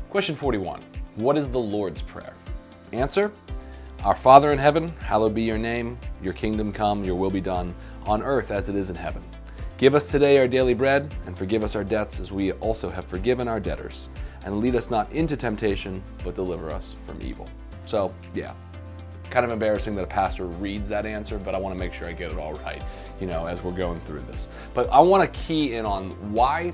Question 41. What is the Lord's Prayer? Answer: Our Father in heaven, hallowed be your name. Your kingdom come, your will be done, on earth as it is in heaven. Give us today our daily bread, and forgive us our debts as we also have forgiven our debtors. And lead us not into temptation, but deliver us from evil. So, yeah, kind of embarrassing that a pastor reads that answer, but I want to make sure I get it all right, as we're going through this. But I want to key in on why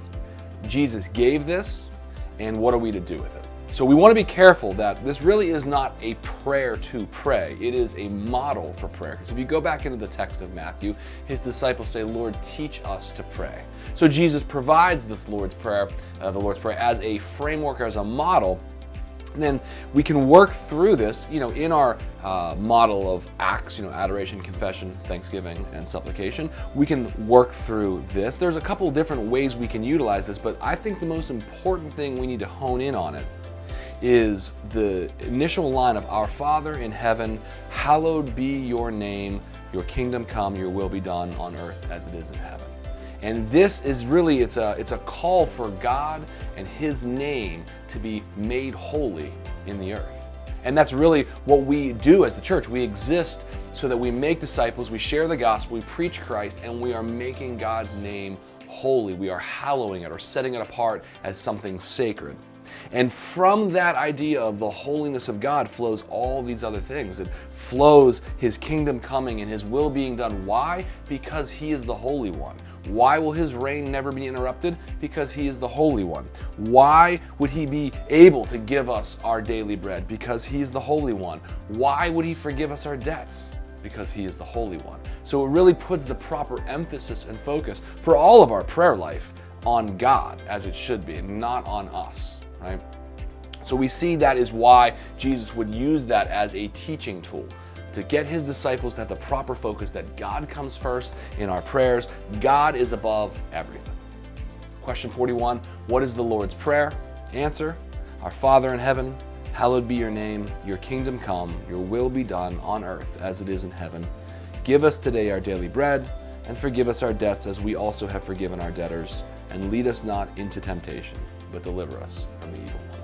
Jesus gave this and what are we to do with it. So we want to be careful that this really is not a prayer to pray. It is a model for prayer. Because if you go back into the text of Matthew, his disciples say, Lord, teach us to pray. So Jesus provides this Lord's Prayer, the Lord's Prayer, as a framework, as a model. And then we can work through this, in our model of acts, adoration, confession, thanksgiving, and supplication. We can work through this. There's a couple different ways we can utilize this, but I think the most important thing we need to hone in on it is the initial line of Our Father in heaven, hallowed be your name, your kingdom come, your will be done on earth as it is in heaven. And this is really, it's a call for God and his name to be made holy in the earth. And that's really what we do as the church. We exist so that we make disciples, we share the gospel, we preach Christ, and we are making God's name holy. We are hallowing it or setting it apart as something sacred. And from that idea of the holiness of God flows all these other things. It flows his kingdom coming and his will being done. Why? Because he is the Holy One. Why will his reign never be interrupted? Because he is the Holy One. Why would he be able to give us our daily bread? Because he is the Holy One. Why would he forgive us our debts? Because he is the Holy One. So it really puts the proper emphasis and focus for all of our prayer life on God, as it should be, and not on us, right? So we see that is why Jesus would use that as a teaching tool, to get his disciples to have the proper focus that God comes first in our prayers. God is above everything. Question 41, what is the Lord's Prayer? Answer: Our Father in heaven, hallowed be your name, your kingdom come, your will be done on earth as it is in heaven. Give us today our daily bread, and forgive us our debts as we also have forgiven our debtors. And lead us not into temptation, but deliver us from the evil one.